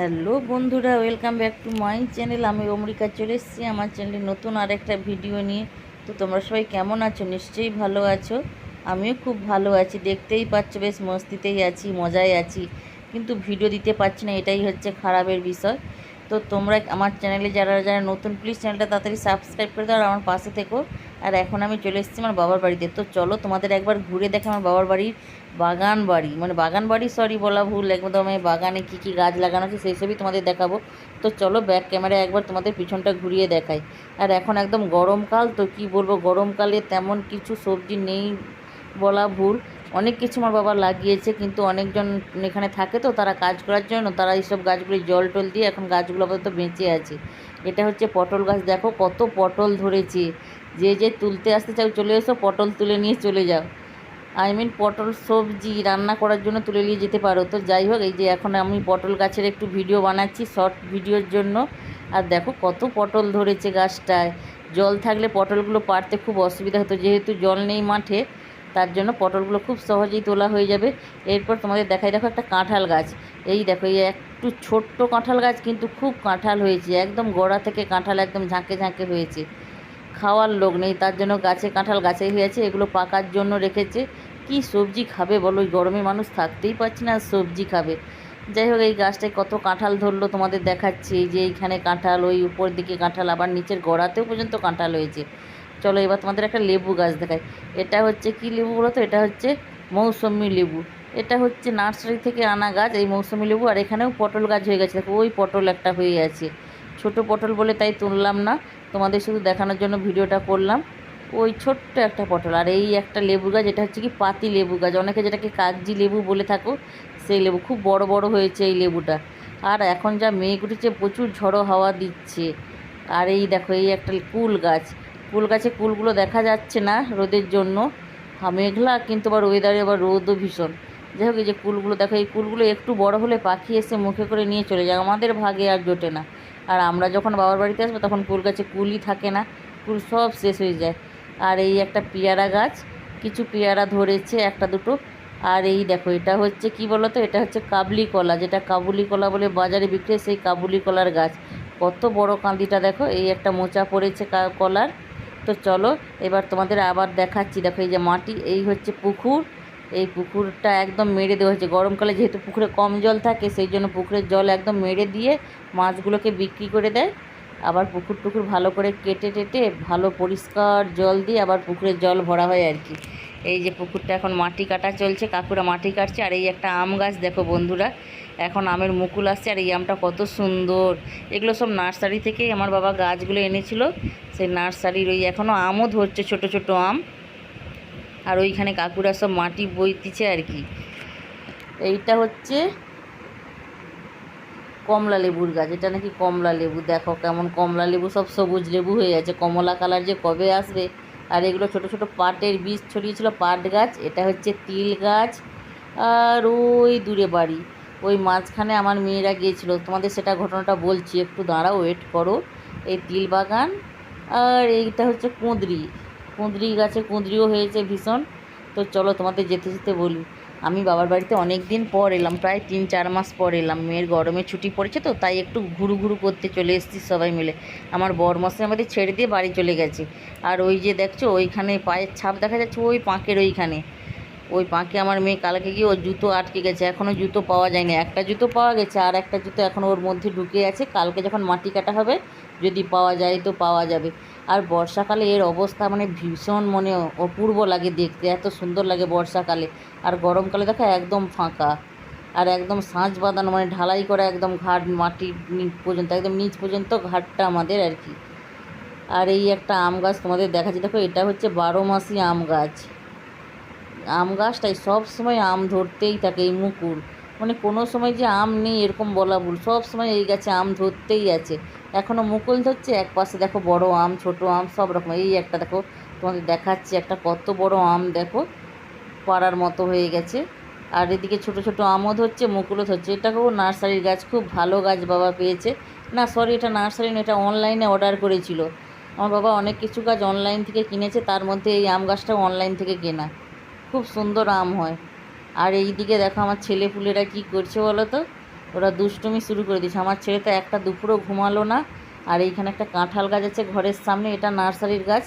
Hello বন্ধুরা, welcome back to my channel. আমি অমরিকা চলে এসেছি আমার চ্যানেলে নতুন আরেকটা ভিডিও নিয়ে। তো তোমরা সবাই কেমন আছো? নিশ্চয়ই ভালো আছো। আমিও খুব ভালো আছি, দেখতেই পাচ্ছ বেশ মস্তিতেই আছি, মজায় আছি, কিন্তু ভিডিও দিতে পারছি না, এটাই হচ্ছে খারাপের বিষয়। তো তোমরা আমার চ্যানেলে যারা যারা নতুন, প্লিজ চ্যানেলটা তাড়াতাড়ি সাবস্ক্রাইব করে দাও আর আমার পাশে থেকো। আর এখন আমি চলে এসেছি আমার বাবার বাড়িতে। তো চলো তোমাদের একবার ঘুরে দেখে আমার বাবার বাড়ির বাগান বাড়ি, মানে বাগান বাড়ি সরি বলা ভুল, একদম আমি বাগানে কী কী গাছ লাগানো আছে সেই সবই তোমাদের দেখাবো। তো চলো ব্যাক ক্যামেরায় একবার তোমাদের পিছনটা ঘুরিয়ে দেখাই। আর এখন একদম গরমকাল, তো কি বলবো, গরমকালে তেমন কিছু সবজি নেই বলা ভুল, অনেক কিছু আমার বাবা লাগিয়েছে, কিন্তু অনেকজন এখানে থাকে তো তারা কাজ করার জন্য তারা এইসব গাছগুলি জল টল দিয়ে এখন গাছগুলো আপাতত বেঁচে আছে। এটা হচ্ছে পটল গাছ, দেখো কত পটল ধরেছে। যে যে তুলতে আসতে চাও চলে এসো, পটল তুলে নিয়ে চলে যাও। পটল সবজি রান্না করার জন্য তুলে নিয়ে যেতে পারো। তো যাই হোক, এই যে এখন আমি পটল গাছের একটু ভিডিও বানাচ্ছি শর্ট ভিডিওর জন্য। আর দেখো কত পটল ধরেছে গাছটায়। জল থাকলে পটলগুলো পাড়তে খুব অসুবিধা হতো, যেহেতু জল নেই মাঠে, তার জন্য পটলগুলো খুব সহজেই তোলা হয়ে যাবে। এরপর তোমাদের দেখাই, দেখো একটা কাঁঠাল গাছ। এই দেখো, এই একটু ছোট্ট কাঁঠাল গাছ, কিন্তু খুব কাঁঠাল হয়েছে, একদম গোড়া থেকে কাঁঠাল একদম ঝাঁকে ঝাঁকে হয়েছে। খাওয়ার লোক নেই, তার জন্য গাছে কাঁঠাল গাছেই হয়েছে, এগুলো পাকার জন্য রেখেছে। কি সবজি খাবে বলো, ওই গরমে মানুষ থাকতেই পারছে না, সবজি খাবে। যাই হোক, এই গাছটায় কত কাঁঠাল ধরলো তোমাদের দেখাচ্ছি। এই যে এইখানে কাঁঠাল, ওই উপর দিকে কাঁঠাল, আবার নিচের গোড়াতেও পর্যন্ত কাঁঠাল হয়েছে। চলো এবার তোমাদের একটা লেবু গাছ দেখাই। এটা হচ্ছে কি লেবু বলো তো? এটা হচ্ছে মৌসুমি লেবু। এটা হচ্ছে নার্সারি থেকে আনা গাছ, এই মৌসুমি লেবু। আর এখানেও পটল গাছ হয়ে গেছে, দেখো ওই পটল একটা হয়ে আছে। ছোট পটল বলে তাই তুললাম না, তোমাদের শুধু দেখানোর জন্য ভিডিওটা করলাম। ওই ছোট্ট একটা পটল। আর এই একটা লেবু গাছ, এটা হচ্ছে কি পাতি লেবু গাছ, অনেকে যেটাকে কাগজি লেবু বলে থাকো, সেই লেবু। খুব বড় বড় হয়েছে এই লেবুটা। আর এখন যা মেঘ উঠেছে, প্রচুর ঝড়ো হাওয়া দিচ্ছে। আর এই দেখো, এই একটা কুল গাছ। কুল গাছে কুলগুলো দেখা যাচ্ছে না রোদের জন্য, মেঘলা, কিন্তু আবার ওয়েদারে আবার রোদও ভীষণ। যাই হোক, এই যে কুলগুলো দেখো, এই কুলগুলো একটু বড় হলে পাখি এসে মুখে করে নিয়ে চলে যায়, আমাদের ভাগে আর জোটে না। আর আমরা যখন বাবার বাড়িতে আসবো তখন কুল গাছে কুলই থাকে না, কুল সব শেষ হয়ে যায়। আর এই একটা পেয়ারা গাছ, কিছু পেয়ারা ধরেছে একটা দুটো। আর এই দেখো, এটা হচ্ছে কি বলো তো, এটা হচ্ছে কাবলি কলা, যেটা কাবুলি কলা বলে বাজারে বিক্রি হয়, সেই কাবুলি কলার গাছ। কত বড় কাঁদিটা দেখো, এই একটা মোচা পড়েছে কলার। তো চলো এবার তোমাদের আবার দেখাচ্ছি। দেখো এই যে মাটি, এই হচ্ছে পুকুর। এই পুকুরটা একদম মেরে দেওয়া হয়েছে, গরমকালে যেহেতু পুকুরে কম জল থাকে সেই জন্য পুকুরের জল একদম মেরে দিয়ে মাছগুলোকে বিক্রি করে দেয়। আবার পুকুর টুকুর ভালো করে কেটে টেটে ভালো পরিষ্কার জল দিয়ে আবার পুকুরের জল ভরা হয় আর কি। এই যে পুকুরটা এখন মাটি কাটা চলছে, কাকুরা মাটি কাটছে। আর এই একটা আম গাছ দেখো বন্ধুরা, এখন আমের মুকুল আসছে। আর এই আমটা কত সুন্দর, এগুলো সব নার্সারি থেকেই আমার বাবা গাছগুলো এনেছিল, সেই নার্সারির। ওই এখনও আমও ধরছে, ছোট ছোট আম। আর ওইখানে কাকুরা সব মাটি বইতেছে আর কি। এইটা হচ্ছে কমলা লেবুর গাছ, এটা নাকি কমলা লেবু। দেখো কেমন কমলা লেবু সব সবুজ লেবু হয়ে আছে, কমলা কালার যে কবে আসবে। আর এগুলো ছোট ছোট পাটের বীজ ছড়িয়েছিল, পাট গাছ। এটা হচ্ছে তিল গাছ। আর ওই দূরে বাড়ি, ওই মাঝখানে আমার মেয়েরা গিয়েছিল, তোমাদের সেটা ঘটনাটা বলছি, একটু দাঁড়াও, ওয়েট করো। এই তিল বাগান। আর এইটা হচ্ছে কুঁদরি, কুঁদরি গাছে কুঁদরিও হয়েছে ভীষণ। তো চলো তোমাদের যেতে যেতে বলি, আমি বাবার বাড়িতে অনেক দিন পর এলাম, প্রায় 3-4 মাস পর এলাম। মেয়ের গরমে ছুটি পড়েছে তো, তাই একটু ঘুরু ঘুরু করতে চলে এসেছি সবাই মিলে। আমার বরমশাই আমাদের ছেড়ে দিয়ে বাড়ি চলে গেছে। আর ওই যে দেখছো ওইখানে পায়ের ছাপ দেখা যাচ্ছে, ওই পাঁকের ওইখানে, ওই পাঁকে আমার মেয়ে কালকে গিয়ে ওর জুতো আটকে গেছে, এখনও জুতো পাওয়া যায়নি। একটা জুতো পাওয়া গেছে, আর একটা জুতো এখনও ওর মধ্যে ঢুকে আছে, কালকে যখন মাটি কাটা হবে যদি পাওয়া যায় তো পাওয়া যাবে। আর বর্ষাকালে এর অবস্থা মানে ভীষণ, মনে অপূর্ব লাগে দেখতে, এত সুন্দর লাগে বর্ষাকালে। আর গরমকালে দেখো একদম ফাঁকা, আর একদম সাঁজ বাঁধানো, মানে ঢালাই করা একদম ঘাট, মাটির নিচ পর্যন্ত, একদম নিচ পর্যন্ত ঘাটটা আমাদের আর কি। আর এই একটা আম গাছ তোমাদের দেখাচ্ছি, দেখো এটা হচ্ছে 12 মাসি আম গাছ। আম গাছটাই সব সময় আম ধরতেই থাকে, এই মুকুল, মানে কোনো সময় যে আম নেই এরকম বলা ভুল, সব সময় এই গাছে আম ধরতেই আছে। এখনও মুকুল ধরছে, এক পাশে দেখো বড় আম, ছোট আম সব রকম। এই একটা দেখো তোমাদের দেখাচ্ছি, একটা কত বড় আম দেখো, পাড়ার মতো হয়ে গেছে। আর এদিকে ছোট ছোট আমও ধরছে, মুকুলও ধরছে। এটাকেও নার্সারির গাছ, খুব ভালো গাছ বাবা পেয়েছে। না সরি, এটা নার্সারি না, এটা অনলাইনে অর্ডার করেছিল। আমার বাবা অনেক কিছু গাছ অনলাইন থেকে কিনেছে, তার মধ্যে এই আম গাছটাও অনলাইন থেকে কেনা, খুব সুন্দর আম হয়। আর এই দিকে দেখো আমার ছেলেপুলেরা কি করছে বলো তো, ওরা দুষ্টুমি শুরু করে দিয়েছে। আমার ছেলে তো একটা দুপুরও ঘুমালো না। আর এইখানে একটা কাঁঠাল গাছ আছে ঘরের সামনে, এটা নার্সারির গাছ।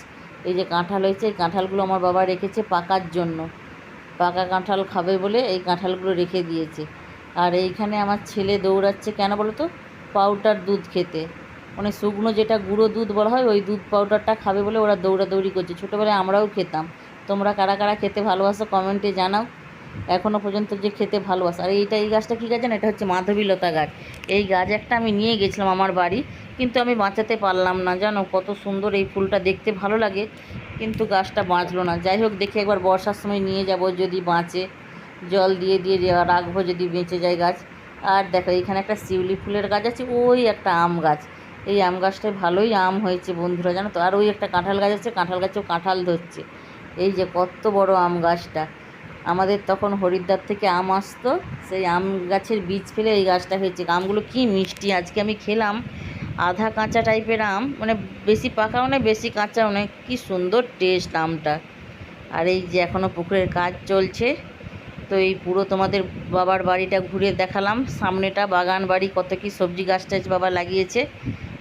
এই যে কাঁঠাল হয়েছে, এই কাঁঠালগুলো আমার বাবা রেখেছে পাকার জন্য, পাকা কাঁঠাল খাবে বলে এই কাঁঠালগুলো রেখে দিয়েছে। আর এইখানে আমার ছেলে দৌড়াচ্ছে কেন বলো তো, পাউডার দুধ খেতে, মানে শুকনো যেটা গুঁড়ো দুধ বলা হয় ওই দুধ পাউডারটা খাবে বলে ওরা দৌড়াদৌড়ি করছে। ছোটোবেলায় আমরাও খেতাম। তোমরা কারা কারা খেতে ভালোবাসো কমেন্টে জানাও, এখনও পর্যন্ত যে খেতে ভালোবাসে। আর এই গাছটা কী গাছ জানো, এটা হচ্ছে মাধবীলতা গাছ। এই গাছ একটা আমি নিয়ে গেছিলাম আমার বাড়ি, কিন্তু আমি বাঁচাতে পারলাম না জানো। কত সুন্দর এই ফুলটা, দেখতে ভালো লাগে, কিন্তু গাছটা বাঁচলো না। যাই হোক, দেখি একবার বর্ষার সময় নিয়ে যাব, যদি বাঁচে জল দিয়ে দিয়ে রাখবো, যদি বেঁচে যায় গাছ। আর দেখো এইখানে একটা শিউলি ফুলের গাছ আছে, ওই একটা আম গাছ। এই আম গাছটায় ভালোই আম হয়েছে বন্ধুরা জানো তো। আর ওই একটা কাঁঠাল গাছ আছে, কাঁঠাল গাছেও কাঁঠাল ধরছে। এই যে কত বড় আম গাছটা, আমাদের তখন হরিদ্বার থেকে আম আসতো, সেই আম গাছের বীজ ফেলে এই গাছটা হয়েছে। আমগুলো কি মিষ্টি, আজকে আমি খেলাম। আধা কাঁচা টাইপের আম, মানে বেশি পাকাও নয় বেশি কাঁচাও নয়, কি সুন্দর টেস্ট আমটা। আর এই যে এখনও পুকুরের কাজ চলছে, তো এই পুরো তোমাদের বাবার বাড়িটা ঘুরে দেখালাম। সামনেটা বাগান বাড়ি, কত কি সবজি গাছ টাছ বাবা লাগিয়েছে।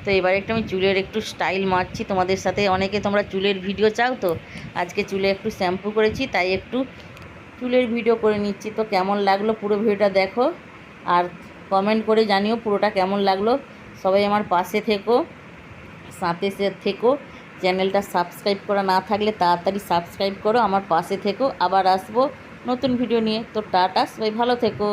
তো এবারে একটু আমি চুলের একটু স্টাইল মারছি তোমাদের সাথে। অনেকে তোমরা চুলের ভিডিও চাও, তো আজকে চুলে একটু শ্যাম্পু করেছি, তাই একটু চুলের ভিডিও করে নিচ্ছি। তো কেমন লাগলো পুরো ভিডিওটা দেখো, আর কমেন্ট করে জানিও পুরোটা কেমন লাগলো। সবাই আমার পাশে থেকো, সাথে থেকো। চ্যানেলটা সাবস্ক্রাইব করা না থাকলে তাড়াতাড়ি সাবস্ক্রাইব করো, আমার পাশে থেকো। আবার আসবো নতুন ভিডিও নিয়ে। তো টাটা, সবাই ভালো থেকো।